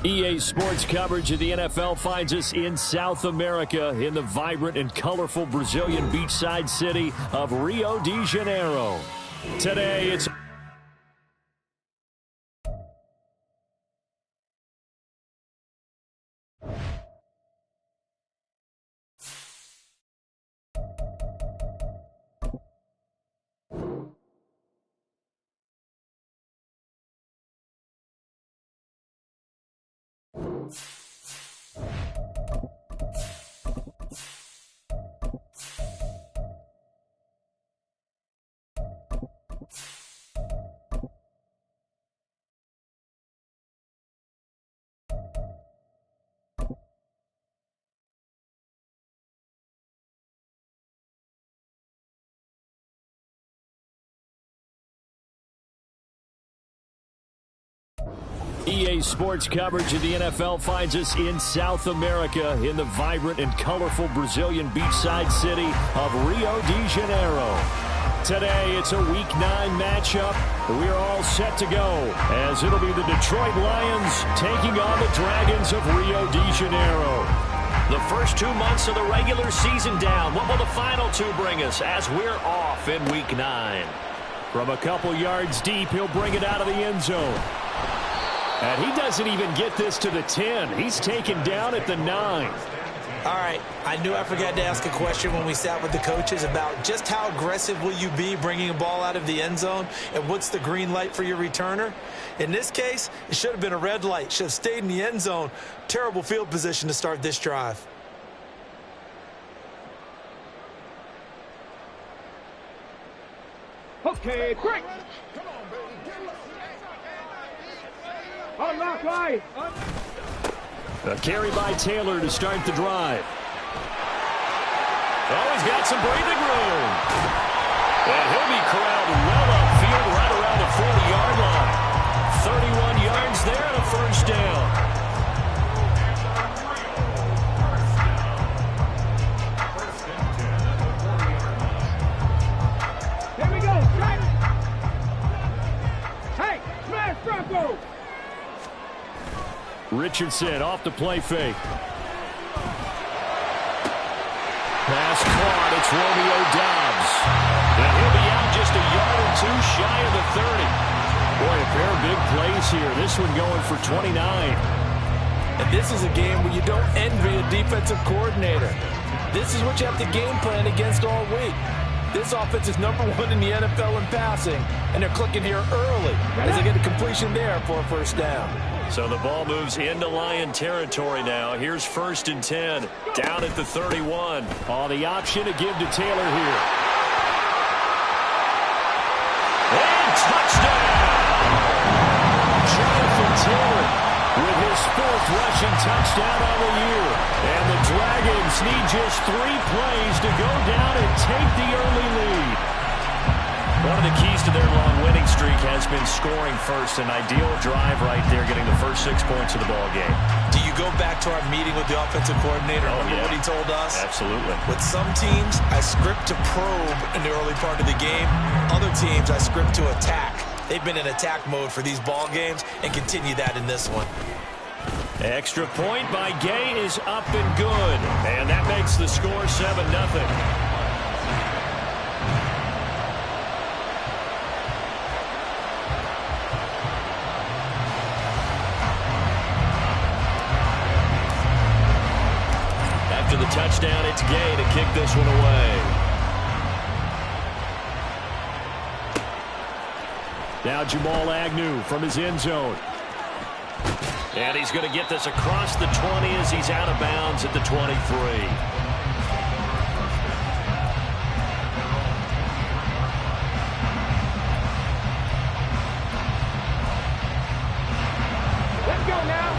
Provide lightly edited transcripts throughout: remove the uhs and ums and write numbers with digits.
EA Sports coverage of the NFL finds us in South America in the vibrant and colorful Brazilian beachside city of Rio de Janeiro. Today, it's EA Sports coverage of the NFL finds us in South America in the vibrant and colorful Brazilian beachside city of Rio de Janeiro. Today, it's a Week 9 matchup. We are all set to go as it'll be the Detroit Lions taking on the Dragons of Rio de Janeiro. The first 2 months of the regular season down. What will the final 2 bring us as we're off in Week 9? From a couple yards deep, he'll bring it out of the end zone. And he doesn't even get this to the 10. He's taken down at the 9. All right, I knew I forgot to ask a question when we sat with the coaches about just how aggressive will you be bringing a ball out of the end zone and what's the green light for your returner. In this case, it should have been a red light. Should have stayed in the end zone. Terrible field position to start this drive. Okay, quick! Unlock line! A carry by Taylor to start the drive. Oh, he's got some breathing room. And he'll be corralled well upfield right around the 40-yard line. 31 yards there and a first down. Here we go, strike! Hey, smash Bronco! Richardson off the play fake. Pass caught. It's Romeo Doubs. And he'll be out just a yard or 2 shy of the 30. Boy, a pair of big plays here. This one going for 29. And this is a game where you don't envy a defensive coordinator. This is what you have to game plan against all week. This offense is #1 in the NFL in passing, and they're clicking here early as they get a completion there for a first down. So the ball moves into Lion territory now. Here's 1st and 10, down at the 31. Oh, the option to give to Taylor here. And touchdown! Jonathan Taylor with his 4th rushing touchdown on the year. And the Dragons need just 3 plays to go down and take the early lead. One of the keys to their long winning streak has been scoring first. An ideal drive right there, getting the first 6 points of the ball game. Do you go back to our meeting with the offensive coordinator? Remember what he told us? Absolutely. With some teams, I script to probe in the early part of the game. Other teams, I script to attack. They've been in attack mode for these ball games and continue that in this one. Extra point by Gay is up and good. And that makes the score 7-0. After the touchdown, it's Gay to kick this one away. Now Jamal Agnew from his end zone. And he's going to get this across the 20 as he's out of bounds at the 23. Let's go now!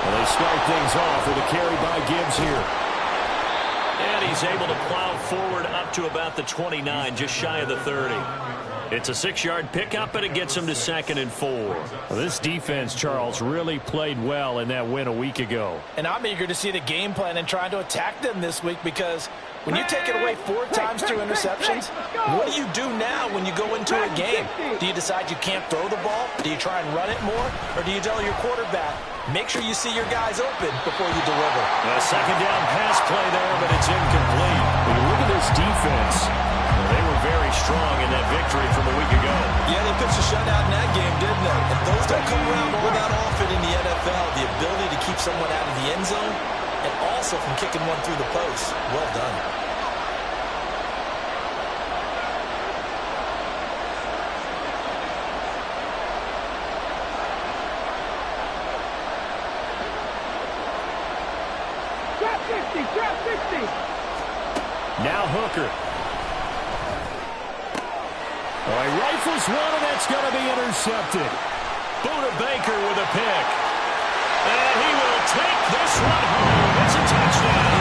Well, they start things off with a carry by Gibbs here. And he's able to plow forward up to about the 29, just shy of the 30. It's a 6-yard pickup, and it gets them to 2nd and 4. Well, this defense, Charles, really played well in that win a week ago. And I'm eager to see the game plan and trying to attack them this week, because when you take it away 4 times through interceptions, what do you do now when you go into a game? Do you decide you can't throw the ball? Do you try and run it more? Or do you tell your quarterback, make sure you see your guys open before you deliver? A 2nd down pass play there, but it's incomplete. When you look at this defense, They were very strong in that victory from a week ago. Yeah, they pitched a shutout in that game, didn't they? And those don't come around all that often in the NFL. The ability to keep someone out of the end zone and also from kicking one through the post. Well done. Drop 60. Now Hooker. Oh, he rifles one, and that's going to be intercepted. Buda Baker with a pick. And he will take this one home. It's a touchdown.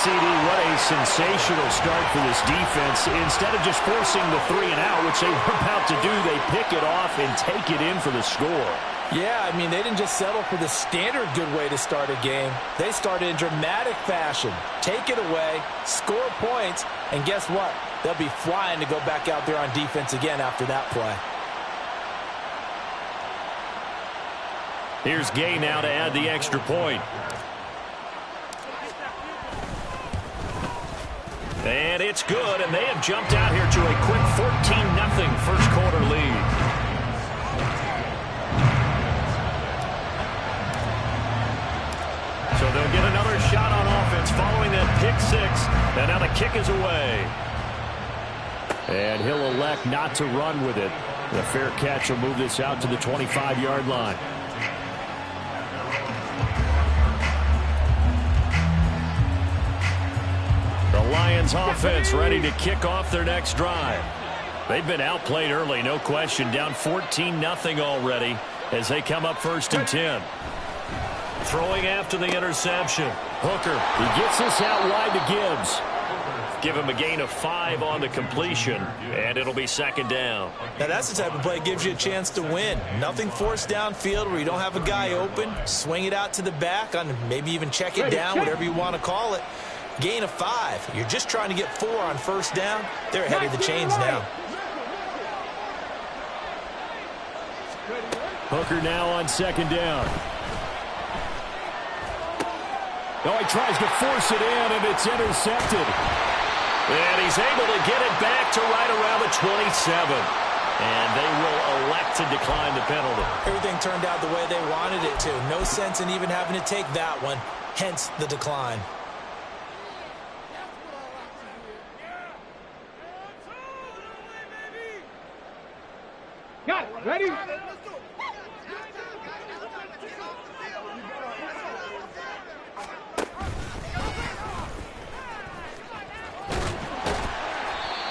CD, what a sensational start for this defense. Instead of just forcing the 3-and-out, which they were about to do, they pick it off and take it in for the score. Yeah, I mean, they didn't just settle for the standard good way to start a game. They started in dramatic fashion. Take it away, score points, and guess what? They'll be flying to go back out there on defense again after that play. Here's Gay now to add the extra point. And it's good, and they have jumped out here to a quick 14-0 first quarter lead. So they'll get another shot on offense following that pick 6. And now the kick is away. And he'll elect not to run with it. The fair catch will move this out to the 25-yard line. The Lions offense ready to kick off their next drive. They've been outplayed early, no question. Down 14-0 already as they come up 1st and 10. Throwing after the interception. Hooker, he gets this out wide to Gibbs. Give him a gain of 5 on the completion, and it'll be 2nd down. Now, that's the type of play that gives you a chance to win. Nothing forced downfield where you don't have a guy open. Swing it out to the back, on maybe even check it down, whatever you want to call it. Gain of 5. You're just trying to get 4 on 1st down. They're ahead of the chains now. Hooker now on 2nd down. Oh, he tries to force it in, and it's intercepted. And he's able to get it back to right around the 27. And they will elect to decline the penalty. Everything turned out the way they wanted it to. No sense in even having to take that one, hence the decline. Got it. Ready?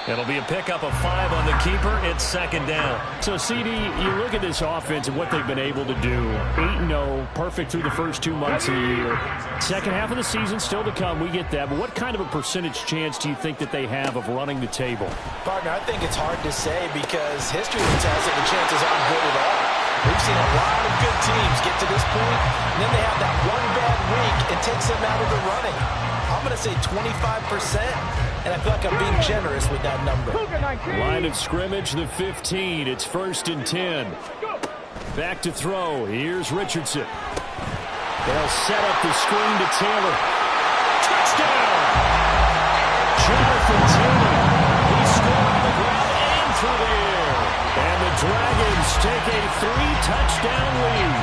It'll be a pickup of 5 on the keeper. It's 2nd down. So, CD, you look at this offense and what they've been able to do. 8-0, perfect through the first 2 months of the year. Second half of the season still to come. We get that. But what kind of a percentage chance do you think that they have of running the table? Partner, I think it's hard to say because history will tell us that the chances aren't good at all. We've seen a lot of good teams get to this point, and then they have that one bad week and takes them out of the running. I'm going to say 25%. And I feel like I'm being generous with that number. Line of scrimmage, the 15. It's 1st and 10. Back to throw. Here's Richardson. They'll set up the screen to Taylor. Touchdown! Jonathan Taylor. He scored on the ground and through the air. And the Dragons take a 3-touchdown lead.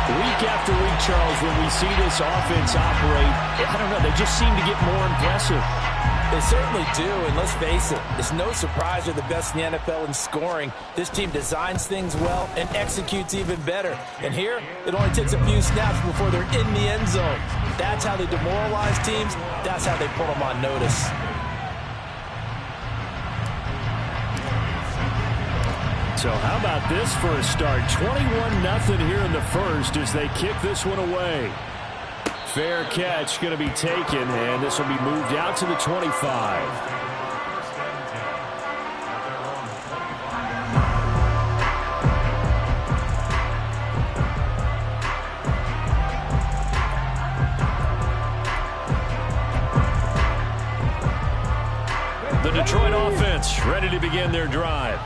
Week after week, Charles, when we see this offense operate, I don't know, they just seem to get more impressive. They certainly do, and let's face it, it's no surprise they're the best in the NFL in scoring. This team designs things well and executes even better. And here, it only takes a few snaps before they're in the end zone. That's how they demoralize teams. That's how they put them on notice. So how about this for a start? 21-0 here in the first as they kick this one away. Fair catch going to be taken, and this will be moved out to the 25. Detroit offense ready to begin their drive.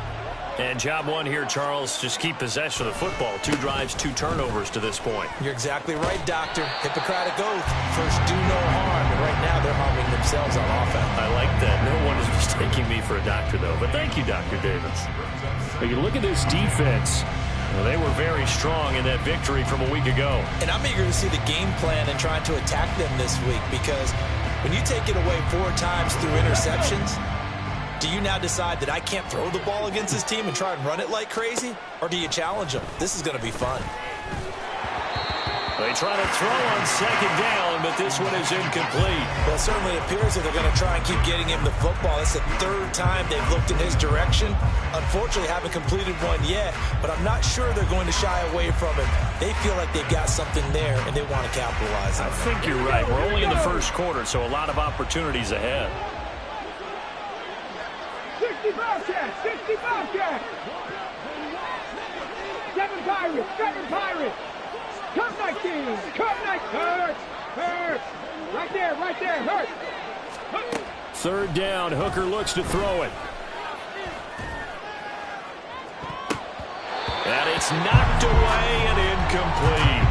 And job one here, Charles, just keep possession of the football. 2 drives, 2 turnovers to this point. You're exactly right, Doctor. Hippocratic oath. First, do no harm. And right now, they're harming themselves on offense. I like that. No one is mistaking me for a doctor, though. But thank you, Dr. Davis. But you look at this defense. Well, they were very strong in that victory from a week ago. And I'm eager to see the game plan and trying to attack them this week, because when you take it away 4 times through interceptions, do you now decide that I can't throw the ball against this team and try and run it like crazy? Or do you challenge them? This is going to be fun. They try to throw on 2nd down, but this one is incomplete. Well, it certainly appears that they're going to try and keep getting him the football. It's the 3rd time they've looked in his direction. Unfortunately, haven't completed one yet, but I'm not sure they're going to shy away from it. They feel like they've got something there, and they want to capitalize on it. I think you're right. We're only in the first quarter, so a lot of opportunities ahead. 60 Bobcats, 60 Bobcats. 7 Pirates, 7 Pirates. Come 19, come 19. Hurt. Right there, hurt. 3rd down. Hooker looks to throw it. And it's knocked away and incomplete.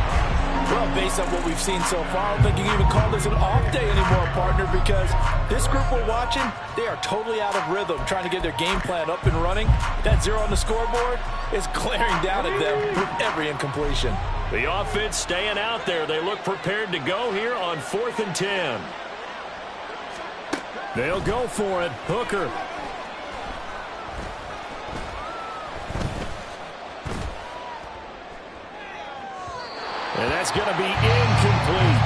Well, based on what we've seen so far, I don't think you can even call this an off day anymore, partner, because this group we're watching, they are totally out of rhythm, trying to get their game plan up and running. That 0 on the scoreboard is glaring down at them with every incompletion. The offense staying out there. They look prepared to go here on 4th and 10. They'll go for it. Hooker. And that's going to be incomplete.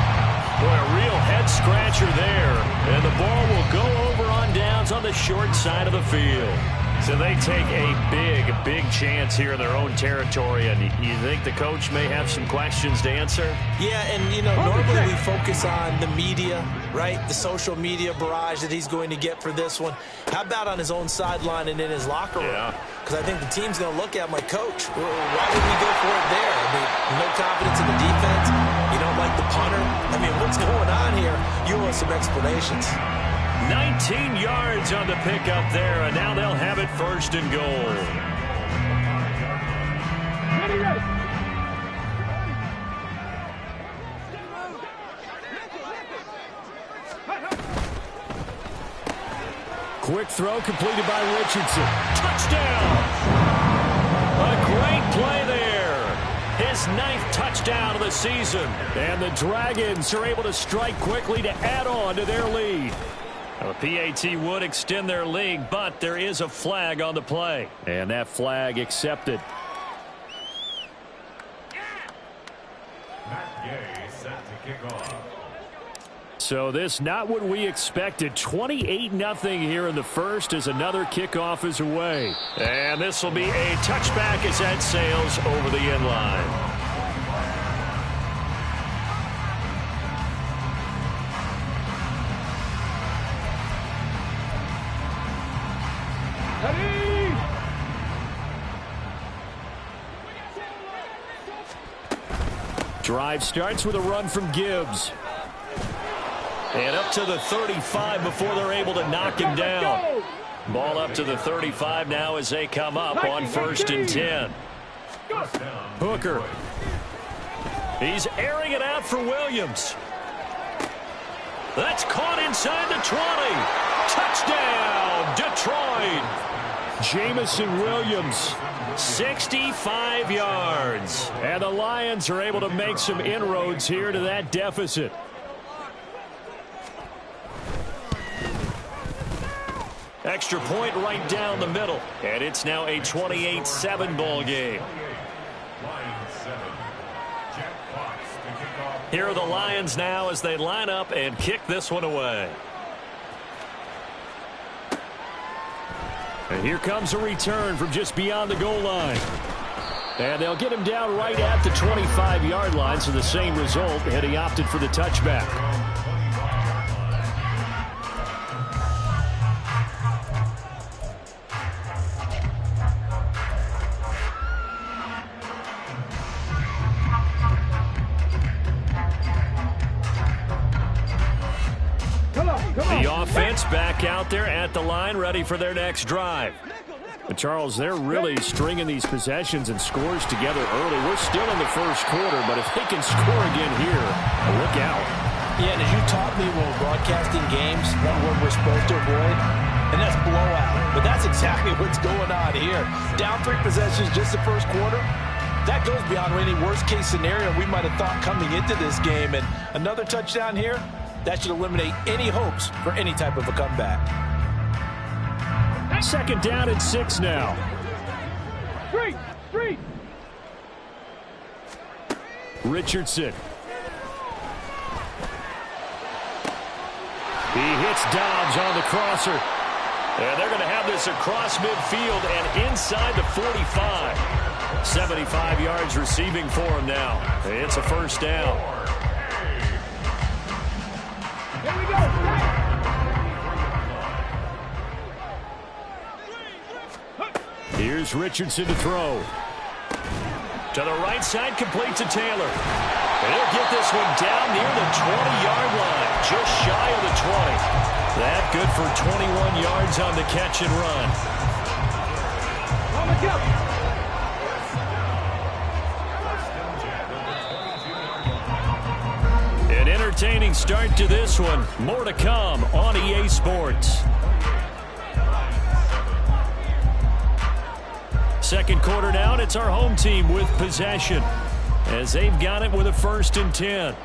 Boy, a real head-scratcher there. And the ball will go over on downs on the short side of the field. So they take a big chance here in their own territory. And you think the coach may have some questions to answer? Yeah, and, you know, normally we focus on the media, right? The social media barrage that he's going to get for this one. How about on his own sideline and in his locker room? Yeah. Because I think the team's going to look at him like, Coach, why would we go for it there? I mean, no confidence in the defense. You don't like the punter. I mean, what's going on here? You want some explanations. 19 yards on the pickup there, and now they'll have it 1st and goal. Quick throw completed by Richardson. Touchdown! A great play there. His 9th touchdown of the season. And the Dragons are able to strike quickly to add on to their lead. The PAT would extend their lead, but there is a flag on the play. And that flag accepted. Matt Gay set to kick off. So this not what we expected. 28-0 here in the first as another kickoff is away. And this will be a touchback as that sails over the end line. Drive starts with a run from Gibbs. And up to the 35 before they're able to knock him down. Ball up to the 35 now as they come up on 1st and 10. Hooker. He's airing it out for Williams. That's caught inside the 20. Touchdown, Detroit. Jamison Williams. 65 yards. And the Lions are able to make some inroads here to that deficit. Extra point right down the middle. And it's now a 28-7 ball game. Here are the Lions now as they line up and kick this one away. And here comes a return from just beyond the goal line. And they'll get him down right at the 25-yard line, so the same result, and he opted for the touchback. The offense back out there at the line, ready for their next drive. But Charles, they're really stringing these possessions and scores together early. We're still in the first quarter, but if they can score again here, look out. Yeah, and as you taught me when broadcasting games, one word we're supposed to avoid, and that's blowout. But that's exactly what's going on here. Down 3 possessions just the first quarter. That goes beyond any worst-case scenario we might have thought coming into this game. And another touchdown here, that should eliminate any hopes for any type of a comeback. Second down and 6 now. Street. Richardson. He hits Dobbs on the crosser. And they're going to have this across midfield and inside the 45. 75 yards receiving for him now. It's a first down. Here we go. Here's Richardson to throw. To the right side, complete to Taylor. And he'll get this one down near the 20-yard line, just shy of the 20. That good for 21 yards on the catch and run. An entertaining start to this one. More to come on EA Sports. Second quarter down, it's our home team with possession as they've got it with a 1st and 10.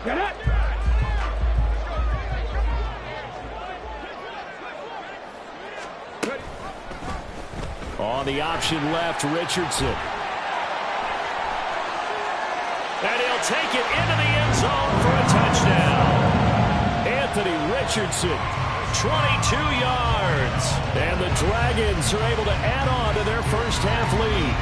Get it. On the option left, Richardson. And he'll take it into the end zone for a touchdown. Anthony Richardson, 22 yards. And the Dragons are able to add on to their first half lead.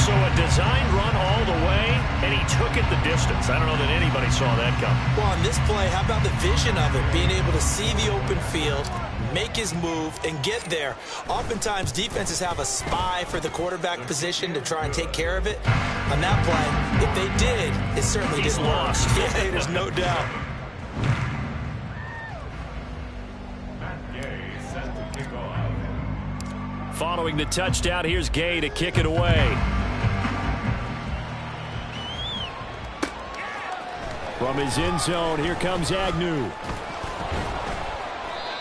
So a designed run all the way, and he took it the distance. I don't know that anybody saw that come. Well, on this play, how about the vision of it? Being able to see the open field, make his move, and get there. Oftentimes, defenses have a spy for the quarterback position to try and take care of it. On that play, if they did, it certainly didn't work. Yeah, there's no doubt. Following the touchdown, here's Gay to kick it away. From his end zone, here comes Agnew.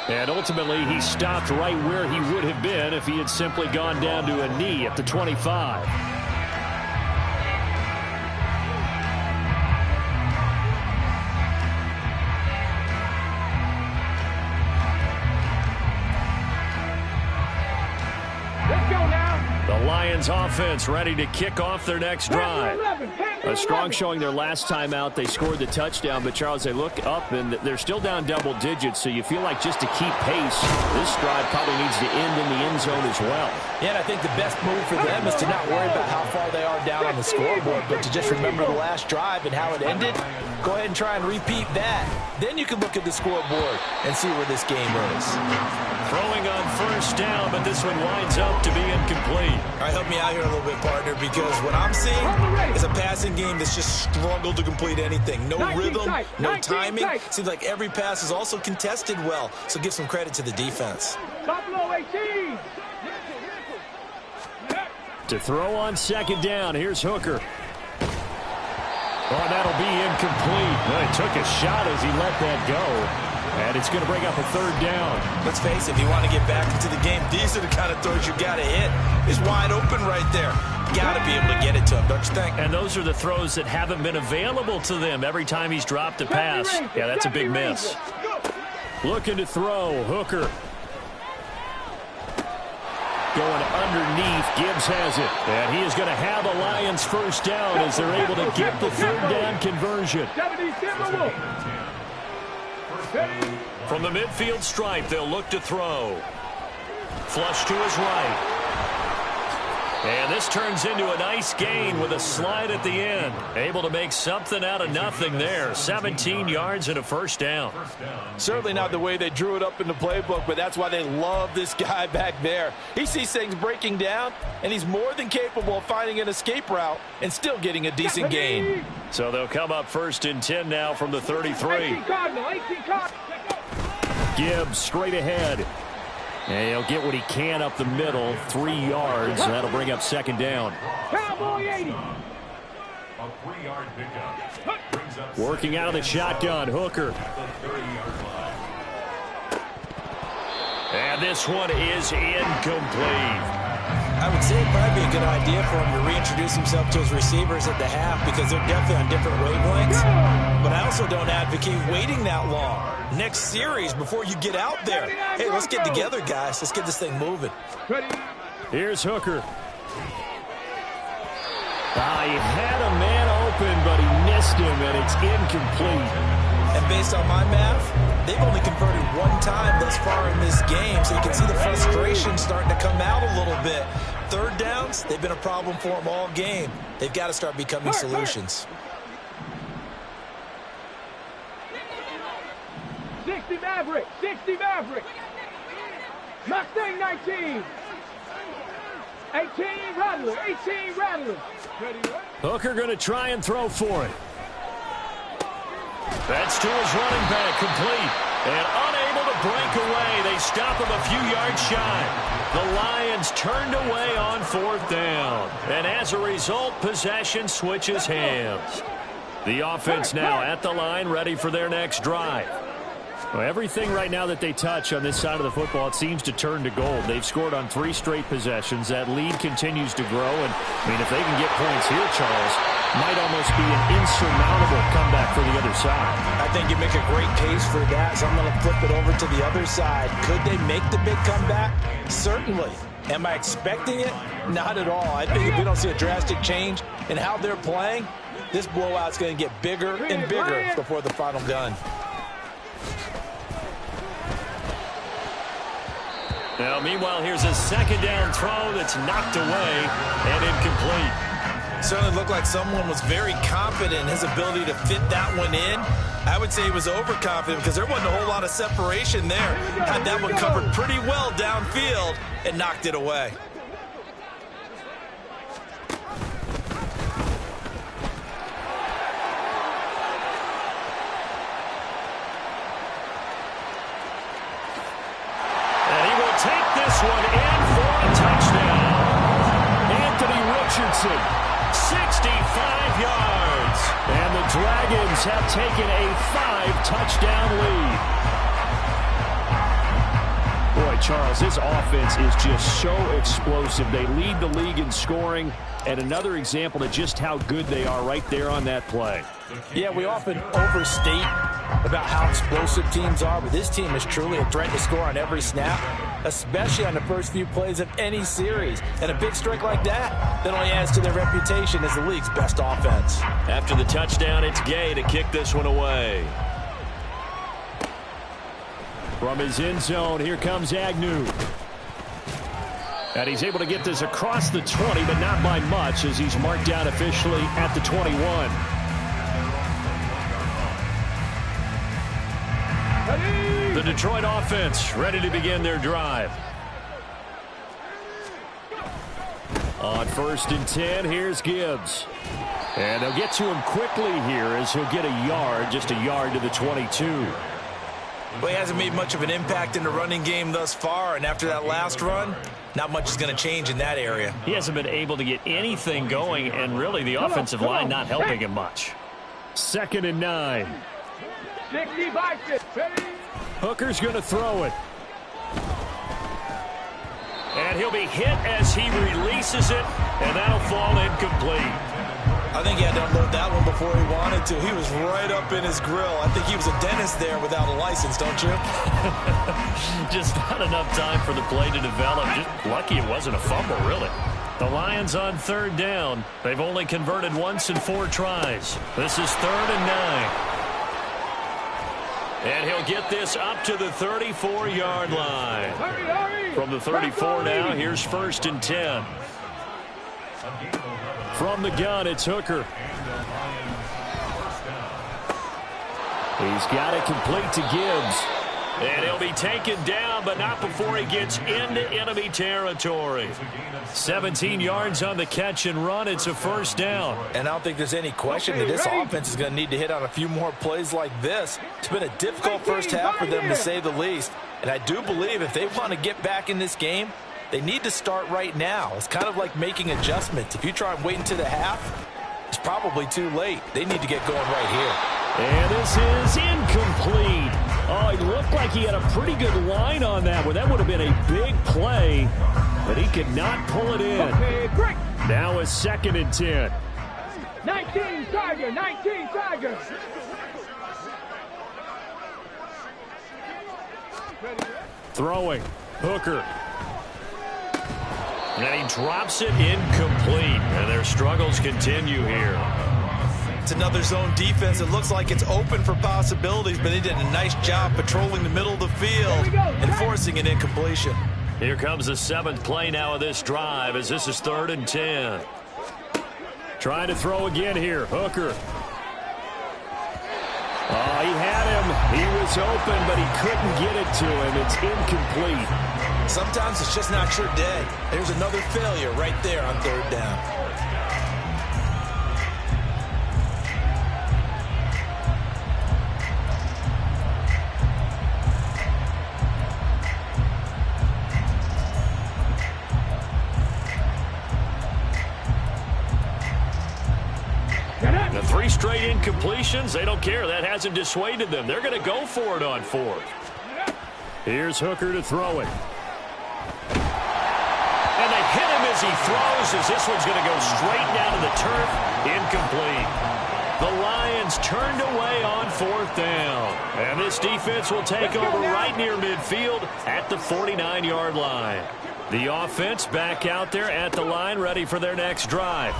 And ultimately, he stopped right where he would have been if he had simply gone down to a knee at the 25. Lions offense ready to kick off their next drive. A strong showing their last time out. They scored the touchdown, but Charles, they look up and they're still down double digits, so you feel like just to keep pace, this drive probably needs to end in the end zone as well. Yeah, and I think the best move for them is to not worry about how far they are down on the scoreboard, but to just remember the last drive and how it ended. Go ahead and try and repeat that. Then you can look at the scoreboard and see where this game is. Throwing on first down, but this one winds up to be incomplete. All right, help me out here a little bit, partner, because what I'm seeing is a passing game that's just struggled to complete anything. No rhythm, no timing. Seems like every pass is also contested well, so give some credit to the defense. Buffalo 18. To throw on second down, here's Hooker. Oh, that'll be incomplete. Well, he took a shot as he let that go. And it's going to bring up a third down. Let's face it, if you want to get back into the game, these are the kind of throws you got to hit. It's wide open right there. Got to be able to get it to him, don't you think? And those are the throws that haven't been available to them every time he's dropped a pass. Yeah, that's a big miss. Looking to throw, Hooker. Going underneath, Gibbs has it. And he is going to have a Lions first down as they're able to get the third down conversion. From the midfield stripe, they'll look to throw. Flush to his right. And this turns into a nice gain with a slide at the end. Able to make something out of nothing there. 17 yards and a first down. Certainly not the way they drew it up in the playbook, but that's why they love this guy back there. He sees things breaking down, and he's more than capable of finding an escape route and still getting a decent gain. So they'll come up 1st and 10 now from the 33. Gibbs straight ahead. And he'll get what he can up the middle, 3 yards. And that'll bring up 2nd down. Cowboy 80. A 3-yard pickup. Brings up Working out of the shotgun, Hooker. the 30-yard line. And this one is incomplete. I would say it'd probably be a good idea for him to reintroduce himself to his receivers at the half because they're definitely on different wavelengths. But I also don't advocate waiting that long. Next series before you get out there. Hey, let's get together, guys. Let's get this thing moving. Here's Hooker. He had a man open, but he missed him, and it's incomplete. And based on my math, they've only converted 1 time thus far in this game, so you can see the frustration starting to come out a little bit. 3rd downs, they've been a problem for them all game. They've got to start becoming solutions. 60 Maverick. 60 Maverick. Mustang 19. 18 Rattler. 18 Rattler. Hooker going to try and throw for it. That's to his running back, complete. And unable to break away. They stop him a few yards shy. The Lions turned away on 4th down. And as a result, possession switches hands. The offense now at the line, ready for their next drive. Well, everything right now that they touch on this side of the football, it seems to turn to gold. They've scored on 3 straight possessions. That lead continues to grow. And, I mean, if they can get points here, Charles, might almost be an insurmountable comeback for the other side. I think you make a great case for that, so I'm going to flip it over to the other side. Could they make the big comeback? Certainly. Am I expecting it? Not at all. I think if we don't see a drastic change in how they're playing, this blowout's going to get bigger and bigger before the final gun. Now, meanwhile, here's a 2nd down throw that's knocked away and incomplete. Certainly looked like someone was very confident in his ability to fit that one in. I would say he was overconfident because there wasn't a whole lot of separation there. Had that one covered pretty well downfield and knocked it away. Take this one in for a touchdown. Anthony Richardson, 65 yards. And the Dragons have taken a 5-touchdown lead. Boy, Charles, this offense is just so explosive. They lead the league in scoring, and another example of just how good they are right there on that play. Yeah, we often overstate about how explosive teams are, but this team is truly a threat to score on every snap, especially on the first few plays of any series. And a big strike like that only adds to their reputation as the league's best offense. After the touchdown, it's Gay to kick this one away. From his end zone, here comes Agnew. And he's able to get this across the 20, but not by much, as he's marked down officially at the 21. The Detroit offense ready to begin their drive. On 1st and 10, here's Gibbs. And they'll get to him quickly here as he'll get a yard, just a yard to the 22. Well, he hasn't made much of an impact in the running game thus far, and after that last run, not much is going to change in that area. He hasn't been able to get anything going, and really the offensive line not helping him much. 2nd and 9. 60 Bison. Hooker's going to throw it. And he'll be hit as he releases it, and that'll fall incomplete. I think he had to unload that one before he wanted to. He was right up in his grill. I think he was a dentist there without a license, don't you? Just not enough time for the play to develop. Just lucky it wasn't a fumble, really. The Lions on 3rd down. They've only converted once in 4 tries. This is 3rd and 9. And he'll get this up to the 34-yard line. From the 34 now, here's 1st and 10. From the gun, it's Hooker. He's got it complete to Gibbs. And he'll be taken down, but not before he gets into enemy territory. 17 yards on the catch and run. It's a first down. And I don't think there's any question that this offense is going to need to hit on a few more plays like this. It's been a difficult first half for them, to say the least. And I do believe if they want to get back in this game, they need to start right now. It's kind of like making adjustments. If you try and wait until the half, it's probably too late. They need to get going right here. And this is incomplete. Oh, it looked like he had a pretty good line on that one. That would have been a big play, but he could not pull it in. Now a 2nd and 10. 19 Tiger, 19 Tiger. Throwing, Hooker. And he drops it incomplete. And their struggles continue here. It's another zone defense. It looks like it's open for possibilities, but they did a nice job patrolling the middle of the field and forcing an incompletion. Here comes the 7th play now of this drive, as this is 3rd and 10. Trying to throw again here, Hooker. Oh, he had him. He was open, but he couldn't get it to him. It's incomplete. Sometimes it's just not your day. There's another failure right there on 3rd down. The 3 straight incompletions, they don't care. That hasn't dissuaded them. They're going to go for it on 4th. Here's Hooker to throw it. And they hit him as he throws, as this one's going to go straight down to the turf. Incomplete. The Lions turned away on 4th down. And this defense will take over right near midfield at the 49-yard line. The offense back out there at the line, ready for their next drive.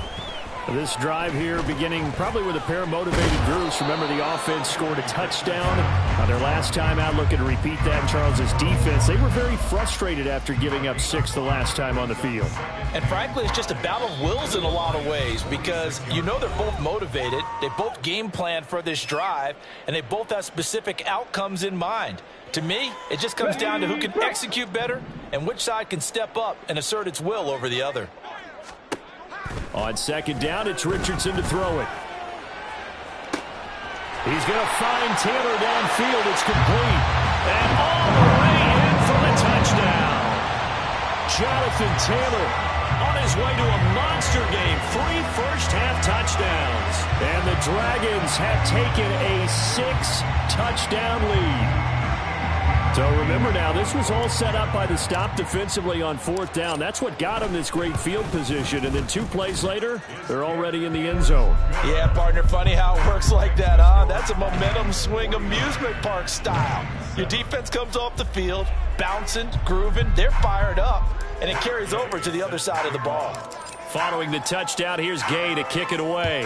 This drive here beginning probably with a pair of motivated groups. Remember, the offense scored a touchdown on their last time out. Looking to repeat that in Charles's defense. They were very frustrated after giving up 6 the last time on the field. And frankly, it's just a battle of wills in a lot of ways, because you know they're both motivated. They both game plan for this drive, and they both have specific outcomes in mind. To me, it just comes down to who can execute better and which side can step up and assert its will over the other. On 2nd down, it's Richardson to throw it. He's going to find Taylor downfield. It's complete. And all the way in for the touchdown. Jonathan Taylor on his way to a monster game. 3 first-half touchdowns. And the Dragons have taken a 6-touchdown lead. So remember now, this was all set up by the stop defensively on 4th down. That's what got them this great field position. And then 2 plays later, they're already in the end zone. Yeah, partner, funny how it works like that, huh? That's a momentum swing amusement park style. Your defense comes off the field, bouncing, grooving, they're fired up, and it carries over to the other side of the ball. Following the touchdown, here's Gay to kick it away.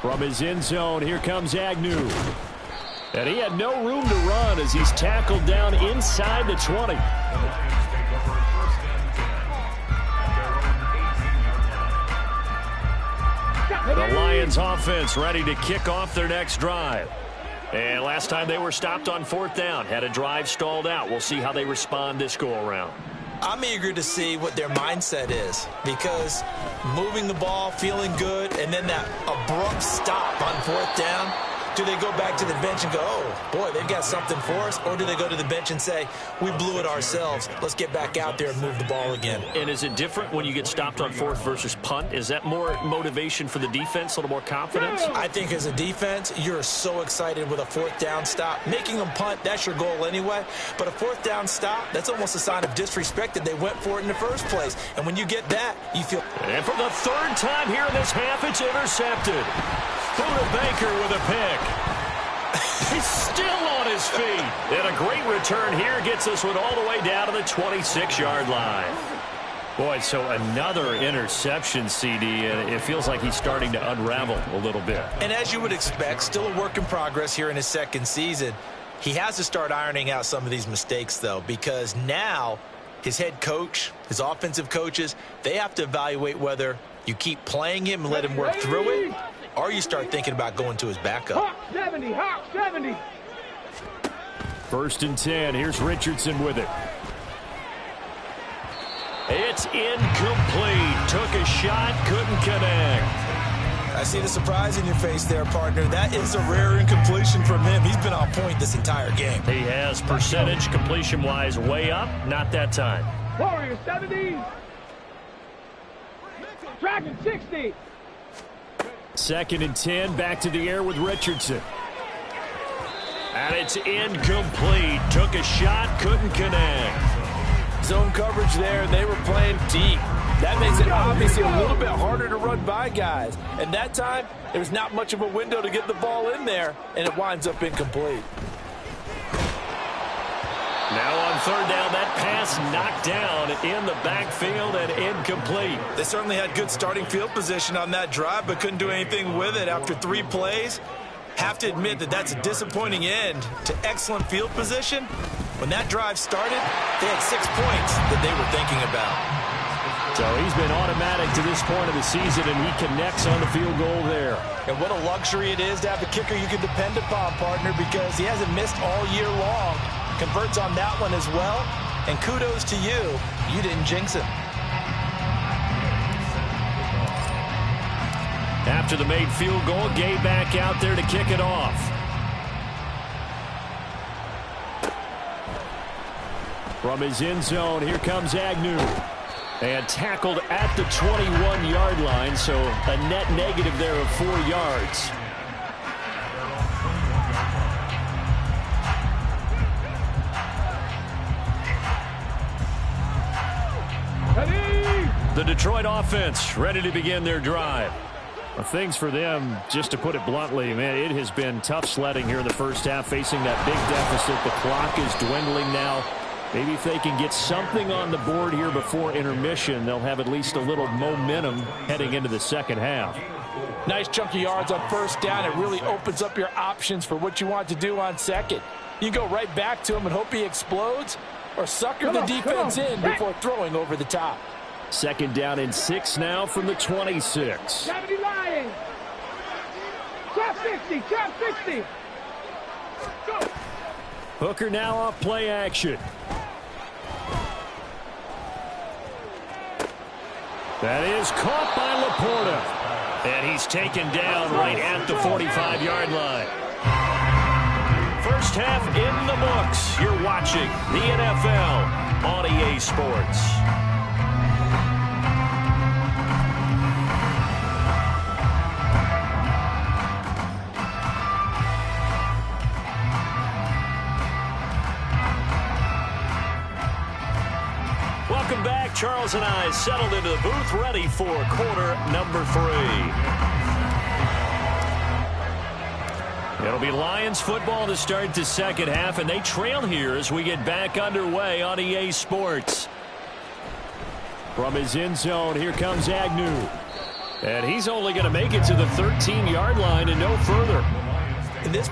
From his end zone, here comes Agnew. And he had no room to run as he's tackled down inside the 20. The Lions offense ready to kick off their next drive. And last time they were stopped on 4th down, had a drive stalled out. We'll see how they respond this go-around. I'm eager to see what their mindset is, because moving the ball, feeling good, and then that abrupt stop on 4th down, do they go back to the bench and go, oh, boy, they've got something for us? Or do they go to the bench and say, we blew it ourselves. Let's get back out there and move the ball again. And is it different when you get stopped on 4th versus punt? Is that more motivation for the defense, a little more confidence? I think as a defense, you're so excited with a 4th down stop. Making them punt, that's your goal anyway. But a 4th down stop, that's almost a sign of disrespect that they went for it in the first place. And when you get that, you feel... And for the 3rd time here in this half, it's intercepted. Buda Baker with a pick. He's still on his feet. And a great return here gets this one all the way down to the 26-yard line. Boy, so another interception, CD, and it feels like he's starting to unravel a little bit. And as you would expect, still a work in progress here in his 2nd season. He has to start ironing out some of these mistakes, though, because now his head coach, his offensive coaches, they have to evaluate whether you keep playing him and let him work through it, or you start thinking about going to his backup. Hawk 70, Hawk 70. 1st and 10. Here's Richardson with it. It's incomplete. Took a shot, couldn't connect. I see the surprise in your face there, partner. That is a rare incompletion from him. He's been on point this entire game. He has percentage completion-wise way up. Not that time. Warrior 70. Dragon 60. 2nd and 10. Back to the air with Richardson. And it's incomplete. Took a shot, couldn't connect. Zone coverage there, and they were playing deep. That makes it obviously a little bit harder to run by guys. And that time, there's not much of a window to get the ball in there, and it winds up incomplete. Now on 3rd down, that pass knocked down in the backfield and incomplete. They certainly had good starting field position on that drive, but couldn't do anything with it after 3 plays. Have to admit that that's a disappointing end to excellent field position. When that drive started, they had 6 points that they were thinking about. So he's been automatic to this point of the season, and he connects on the field goal there. And what a luxury it is to have a kicker you can depend upon, partner, because he hasn't missed all year long. Converts on that one as well. And kudos to you. You didn't jinx him. After the made field goal, Gay back out there to kick it off. From his end zone, here comes Agnew. And tackled at the 21-yard line, so a net negative there of 4 yards. The Detroit offense ready to begin their drive. Well, things for them, just to put it bluntly, man, it has been tough sledding here in the first half, facing that big deficit. The clock is dwindling now. Maybe if they can get something on the board here before intermission, they'll have at least a little momentum heading into the second half. Nice chunk of yards on 1st down. It really opens up your options for what you want to do on 2nd. You go right back to him and hope he explodes, or sucker the defense in before throwing over the top. 2nd down and 6 now from the 26. 70 Lions. Trap 60, trap 60. Go. Hooker now off play action. That is caught by Laporta. And he's taken down right at the 45-yard line. First half in the books. You're watching the NFL on EA Sports. Welcome back. Charles and I settled into the booth, ready for quarter number 3. It'll be Lions football to start the second half, and they trail here as we get back underway on EA Sports. From his end zone, here comes Agnew. And he's only going to make it to the 13-yard line and no further. In this